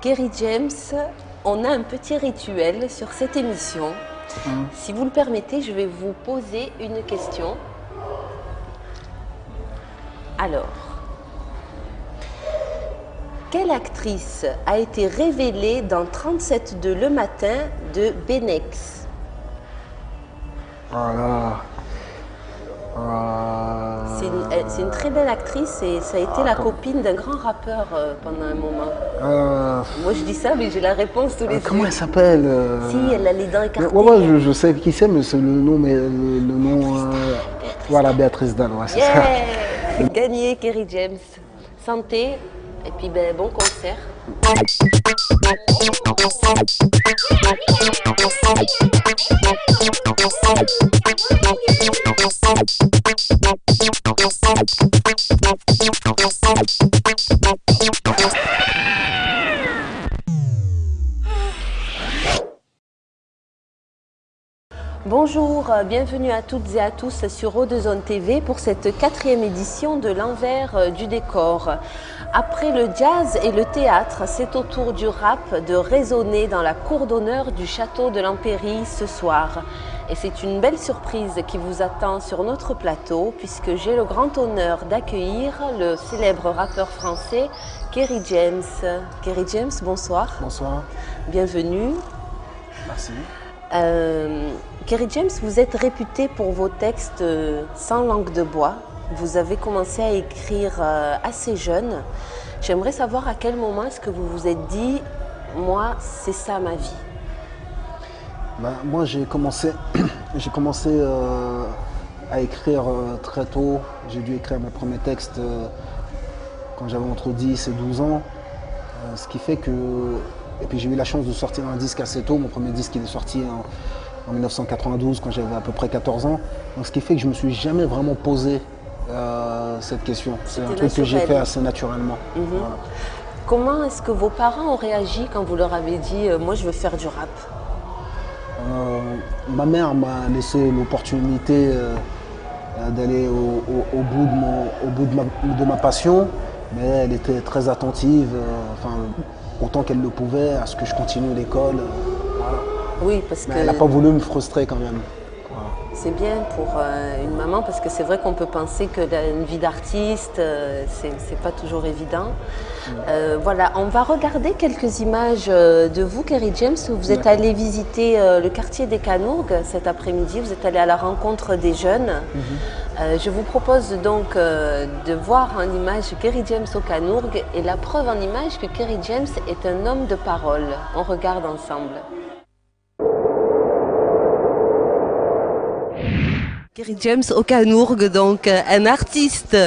Kerry James, on a un petit rituel sur cette émission. Si vous le permettez, je vais vous poser une question. Alors, quelle actrice a été révélée dans 37.2 le matin de Benex? Voilà. C'est une très belle actrice et ça a été la copine d'un grand rappeur pendant un moment. Moi je dis ça mais j'ai la réponse tous les jours. Comment elle s'appelle Si, elle a les dents écartées. Ouais, je sais qui c'est, mais c'est le nom, voilà, Béatrice Dalle, ouais, c'est ça. Gagné, Kerry James. Santé et puis bon concert. Bonjour, bienvenue à toutes et à tous sur Eau2Zone TV pour cette 4e édition de l'envers du décor. Après le jazz et le théâtre, c'est au tour du rap de résonner dans la cour d'honneur du château de l'Empéry ce soir. Et c'est une belle surprise qui vous attend sur notre plateau puisque j'ai le grand honneur d'accueillir le célèbre rappeur français Kerry James. Kerry James, bonsoir. Bonsoir. Bienvenue. Merci. Kerry James, vous êtes réputé pour vos textes sans langue de bois. Vous avez commencé à écrire assez jeune. J'aimerais savoir à quel moment est-ce que vous vous êtes dit « moi, c'est ça ma vie ». Moi, j'ai commencé à écrire très tôt. J'ai dû écrire mes premiers textes quand j'avais entre 10 et 12 ans. Ce qui fait que... Et puis j'ai eu la chance de sortir un disque assez tôt. Mon premier disque il est sorti en 1992 quand j'avais à peu près 14 ans. Donc ce qui fait que je ne me suis jamais vraiment posé cette question. C'est un truc que j'ai fait assez naturellement. Voilà. Comment est-ce que vos parents ont réagi quand vous leur avez dit « moi je veux faire du rap » Ma mère m'a laissé l'opportunité d'aller au bout de ma passion, mais elle était très attentive, autant qu'elle le pouvait, à ce que je continue l'école. Voilà. Oui, parce que... Elle n'a pas voulu me frustrer quand même. Voilà. C'est bien pour une maman parce que c'est vrai qu'on peut penser que une vie d'artiste, c'est pas toujours évident. Voilà, on va regarder quelques images de vous, Kerry James. Vous êtes allé visiter le quartier des Canourgues cet après-midi. Vous êtes allé à la rencontre des jeunes. Je vous propose donc de voir en image Kerry James aux Canourgues et la preuve en image que Kerry James est un homme de parole. On regarde ensemble. Kerry James aux Canourgues, donc un artiste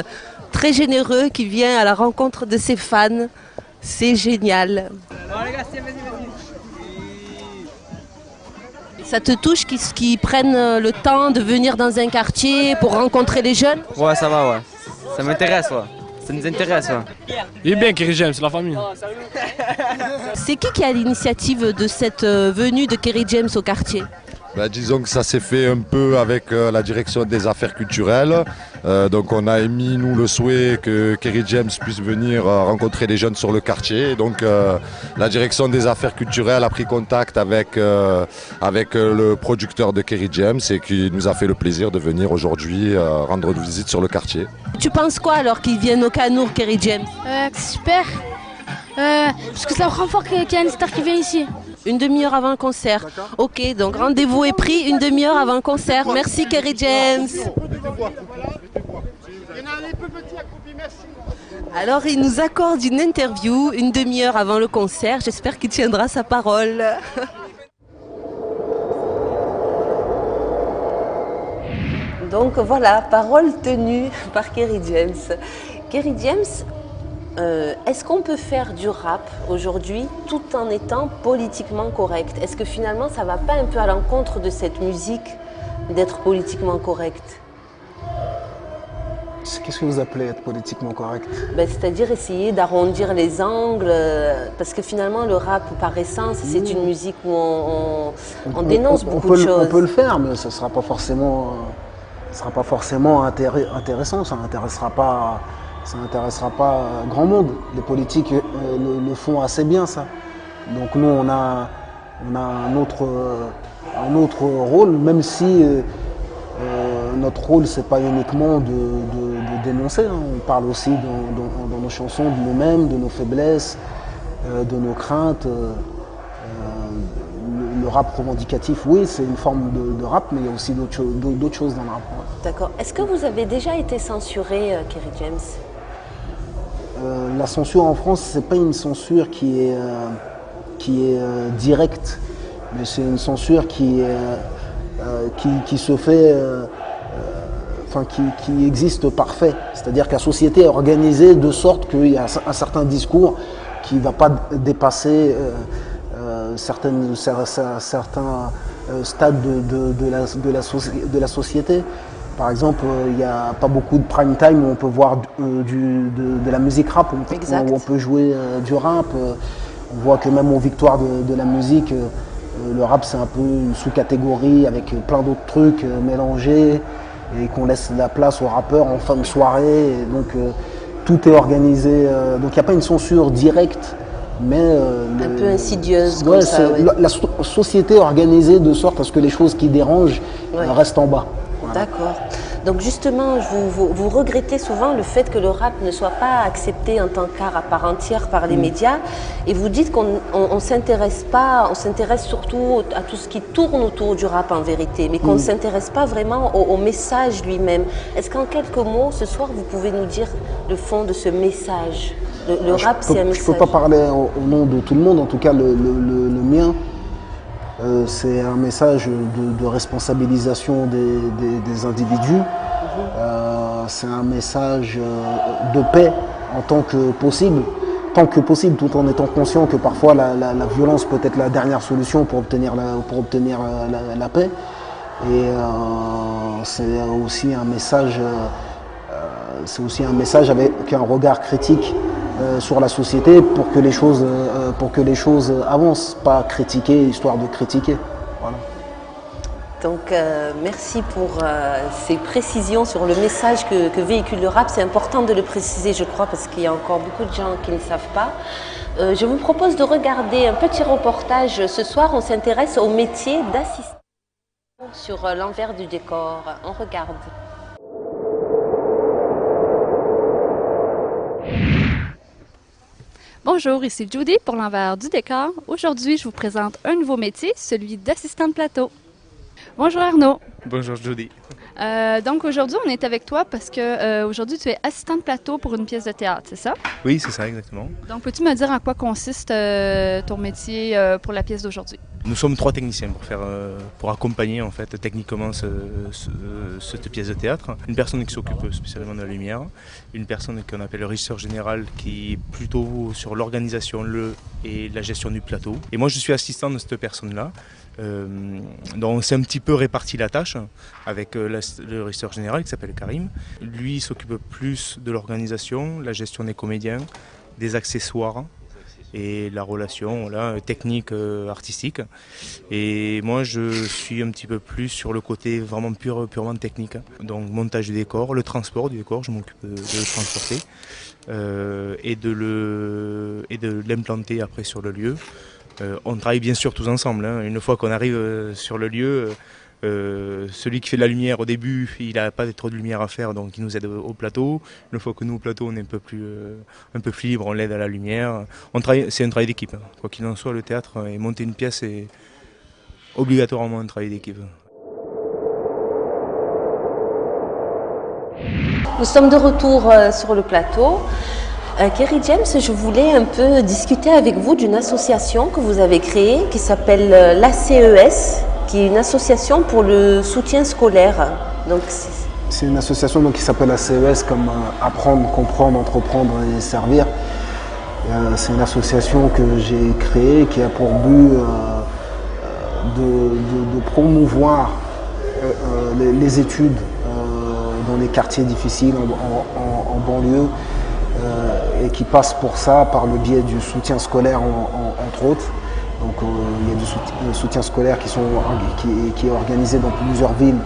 très généreux qui vient à la rencontre de ses fans. C'est génial. Ça te touche qu'ils prennent le temps de venir dans un quartier pour rencontrer les jeunes? Ouais, ça va, ouais. Ça m'intéresse, ouais. Ça nous intéresse, ouais. Il est bien, Kerry James, c'est la famille. C'est qui a l'initiative de cette venue de Kerry James au quartier? Disons que ça s'est fait un peu avec la direction des affaires culturelles. Donc on a émis, nous, le souhait que Kerry James puisse venir rencontrer les jeunes sur le quartier. Et donc la direction des affaires culturelles a pris contact avec le producteur de Kerry James et qui nous a fait le plaisir de venir aujourd'hui rendre une visite sur le quartier. Tu penses quoi alors qu'ils viennent au Canour, Kerry James? C'est super, parce que c'est la première fois qu'il y a une star qui vient ici. Une demi-heure avant le concert. Ok, donc rendez-vous est pris une demi-heure avant le concert. Merci Kerry James. Alors il nous accorde une interview une demi-heure avant le concert. J'espère qu'il tiendra sa parole. Donc voilà, parole tenue par Kerry James. Kerry James, est-ce qu'on peut faire du rap aujourd'hui tout en étant politiquement correct? Est-ce que finalement ça ne va pas un peu à l'encontre de cette musique d'être politiquement correct? Qu'est-ce que vous appelez être politiquement correct? C'est-à-dire essayer d'arrondir les angles, parce que finalement le rap par essence c'est une musique où on dénonce beaucoup de choses. On peut le faire, mais ce ne sera pas forcément intéressant, ça n'intéressera pas grand monde. Les politiques le font assez bien, ça. Donc nous, on a un autre rôle, même si notre rôle, c'est pas uniquement de dénoncer. Hein. On parle aussi dans nos chansons de nous-mêmes, de nos faiblesses, de nos craintes. Le rap revendicatif, oui, c'est une forme de rap, mais il y a aussi d'autres choses dans le rap. D'accord. Est-ce que vous avez déjà été censuré, Kerry James? La censure en France, c'est pas une censure qui est directe, mais c'est une censure qui se fait, qui existe par fait. C'est-à-dire que la société est organisée de sorte qu'il y a un certain discours qui ne va pas dépasser certains stades de la société. Par exemple, il n'y a pas beaucoup de prime time où on peut voir de la musique rap, où on peut jouer du rap. On voit que même aux victoires de la musique, le rap c'est un peu une sous-catégorie avec plein d'autres trucs mélangés et qu'on laisse la place aux rappeurs en fin de soirée. Et donc tout est organisé. Donc il n'y a pas une censure directe, mais un peu insidieuse. Ouais, la société est organisée de sorte à ce que les choses qui dérangent restent en bas. Voilà. D'accord. Donc justement, vous regrettez souvent le fait que le rap ne soit pas accepté en tant qu'art à part entière par les médias, et vous dites qu'on s'intéresse pas, on s'intéresse surtout à tout ce qui tourne autour du rap en vérité, mais qu'on ne s'intéresse pas vraiment au message lui-même. Est-ce qu'en quelques mots, ce soir, vous pouvez nous dire le fond de ce message? Le rap, c'est un message. Je ne peux pas parler au nom de tout le monde, en tout cas le mien. C'est un message de responsabilisation des individus. C'est un message de paix en tant que possible, tout en étant conscient que parfois la violence peut être la dernière solution pour obtenir la paix. Et c'est aussi un message avec un regard critique sur la société pour que les choses avancent, pas critiquer histoire de critiquer. Voilà. Donc merci pour ces précisions sur le message que véhicule le rap. C'est important de le préciser, je crois, parce qu'il y a encore beaucoup de gens qui ne savent pas. Je vous propose de regarder un petit reportage. Ce soir, on s'intéresse au métier d'assistant sur l'envers du décor. On regarde. Bonjour, ici Judy pour l'envers du décor. Aujourd'hui, je vous présente un nouveau métier, celui d'assistant de plateau. Bonjour Arnaud. Bonjour Judy. Donc aujourd'hui, on est avec toi parce que aujourd'hui, tu es assistant de plateau pour une pièce de théâtre, c'est ça? Oui, c'est ça, exactement. Donc peux-tu me dire en quoi consiste ton métier pour la pièce d'aujourd'hui? Nous sommes 3 techniciens pour accompagner en fait techniquement cette pièce de théâtre. Une personne qui s'occupe spécialement de la lumière, une personne qu'on appelle le régisseur général qui est plutôt sur l'organisation et la gestion du plateau. Et moi je suis assistant de cette personne-là. Donc on s'est un petit peu réparti la tâche avec le régisseur général qui s'appelle Karim. Lui il s'occupe plus de l'organisation, la gestion des comédiens, des accessoires et la relation technique, artistique. Et moi je suis un petit peu plus sur le côté vraiment purement technique. Donc montage du décor, le transport du décor, je m'occupe de le transporter et de l'implanter après sur le lieu. On travaille bien sûr tous ensemble. Une fois qu'on arrive sur le lieu, celui qui fait de la lumière au début, il n'a pas trop de lumière à faire, donc il nous aide au plateau. Une fois que nous au plateau, on est un peu plus libre, on l'aide à la lumière. C'est un travail d'équipe. Quoi qu'il en soit, le théâtre et monter une pièce est obligatoirement un travail d'équipe. Nous sommes de retour sur le plateau. Kerry James, je voulais un peu discuter avec vous d'une association que vous avez créée qui s'appelle l'ACES, qui est une association pour le soutien scolaire. Donc, c'est une association qui s'appelle ACES comme apprendre, comprendre, entreprendre et servir. C'est une association que j'ai créée qui a pour but de promouvoir les études dans les quartiers difficiles en banlieue. Et qui passe pour ça par le biais du soutien scolaire entre autres. Donc il y a du soutien scolaire qui est organisé dans plusieurs villes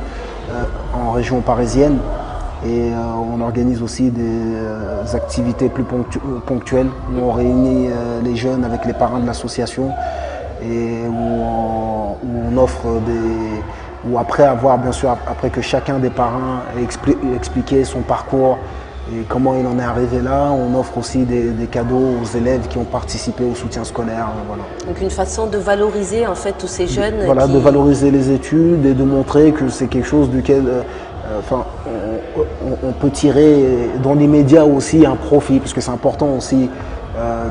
en région parisienne. Et on organise aussi des activités plus ponctuelles où on réunit les jeunes avec les parents de l'association et où on offre des... Ou après avoir, bien sûr, après que chacun des parents ait expliqué son parcours et comment il en est arrivé là, on offre aussi des cadeaux aux élèves qui ont participé au soutien scolaire. Voilà. Donc une façon de valoriser en fait tous ces jeunes. Voilà, de valoriser les études et de montrer que c'est quelque chose duquel on peut tirer dans l'immédiat aussi un profit, parce que c'est important aussi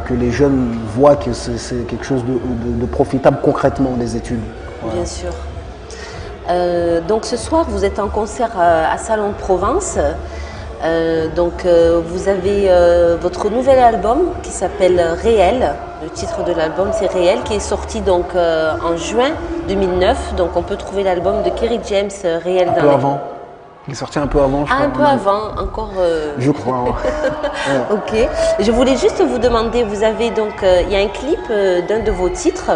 que les jeunes voient que c'est quelque chose de profitable concrètement, les études. Voilà. Bien sûr. Donc ce soir, vous êtes en concert à Salon de Provence. Vous avez votre nouvel album qui s'appelle Réel. Le titre de l'album c'est Réel, qui est sorti donc en juin 2009. Donc on peut trouver l'album de Kerry James, Réel. Un peu avant. Il est sorti un peu avant, je crois. Un peu avant, encore. Je crois. Ouais. Ok. Je voulais juste vous demander, vous avez donc, il y a un clip d'un de vos titres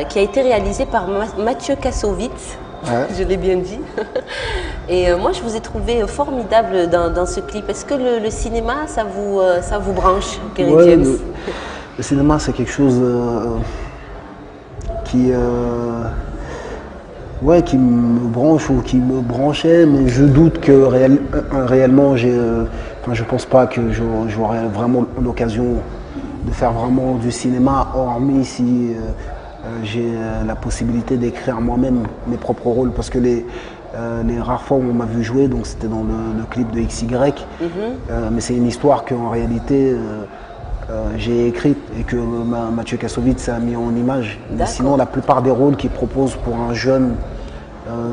qui a été réalisé par Mathieu Kassovitz. Ouais. Je l'ai bien dit. Et moi, je vous ai trouvé formidable dans ce clip. Est-ce que le cinéma, ça vous branche, Kerry James? Le cinéma, c'est quelque chose qui me branche ou qui me branchait, mais je doute que réellement, je pense pas que j'aurai vraiment l'occasion de faire vraiment du cinéma, hormis si j'ai la possibilité d'écrire moi-même mes propres rôles, parce que les rares fois où on m'a vu jouer, donc c'était dans le clip de XY, mais c'est une histoire qu'en réalité j'ai écrite et que Mathieu Kassovitz a mis en image. Sinon, la plupart des rôles qu'il propose pour un jeune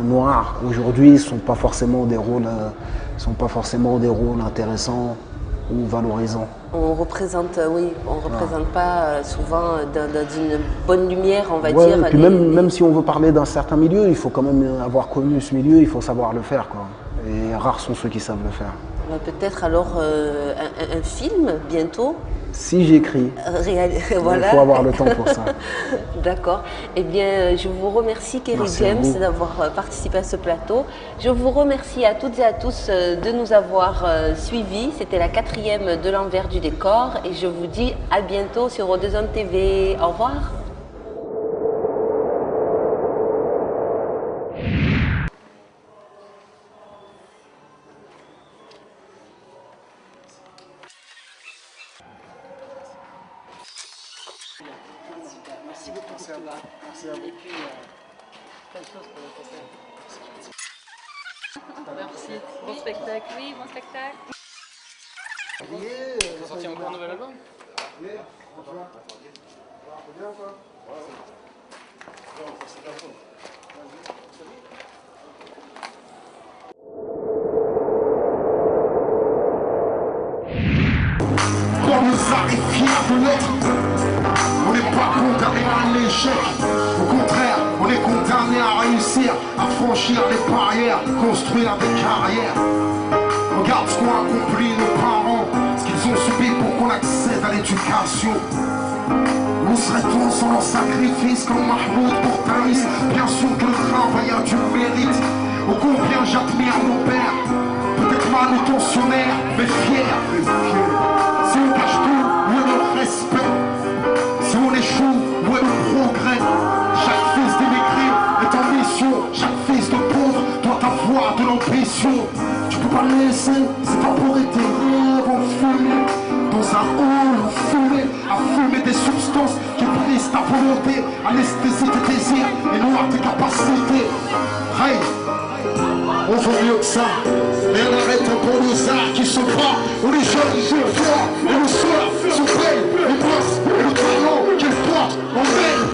noir aujourd'hui ne sont pas forcément des rôles intéressants ou valorisants. On représente, pas souvent d'une bonne lumière, on va dire. Et puis même si on veut parler d'un certain milieu, il faut quand même avoir connu ce milieu, il faut savoir le faire, quoi. Et rares sont ceux qui savent le faire. Peut-être alors un film bientôt. Si j'écris, voilà. Il faut avoir le temps pour ça. D'accord. Eh bien, je vous remercie, Kerry James, d'avoir participé à ce plateau. Je vous remercie à toutes et à tous de nous avoir suivis. C'était la 4e de l'envers du décor. Et je vous dis à bientôt sur O2Zone TV. Au revoir. Merci beaucoup. Merci à vous. Et puis, plein de choses pour le côté. Merci. Bon spectacle. Oui, bon spectacle. Vous sorti encore un nouvel album? Oui, bonjour. Bien ou quoi? Quand nous arrivions de l'être, on n'est pas condamné à l'échec. Au contraire, on est condamné à réussir, à franchir les barrières, construire des carrières. Regarde ce qu'ont accompli nos parents, ce qu'ils ont subi pour qu'on accède à l'éducation. Où serait-on sans leur sacrifice comme Mahmoud pour Tamis? Bien sûr que le travail a du mérite. Ô combien j'admire mon père, peut-être manutentionnaire, mais fier. Si on cache tout, où est le respect? Si on échoue, où est le progrès? Chaque fils d'immigré est en mission. Chaque fils de pauvre doit avoir de l'ambition. Tu peux pas le laisser, c'est pas pour tes rêves enfumés. Dans un hall enfumé, à fumer des substances qui brisent ta volonté, anesthésie tes désirs et noient tes capacités. Hey, on veut mieux que ça. Mais on arrête encore nos arts qui sont pas. On les jeunes, ils sont forts, et le soir, sont belles, les boss, et le talent qu'ils portent en elles.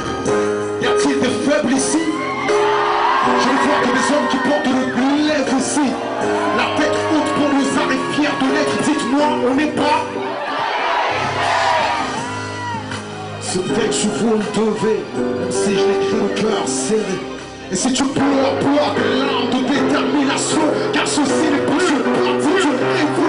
Y a-t-il des faibles ici? Je ne vois que des hommes qui portent le lèvre ici. La tête haute pour nous arrive fiers de l'être. Dites-moi, on n'est pas. Ce texte, je vous le devais, même si je l'écris le cœur serré. Et si tu pleures, pleure des larmes de détermination, car ceci n'est plus une partie d'une révolution.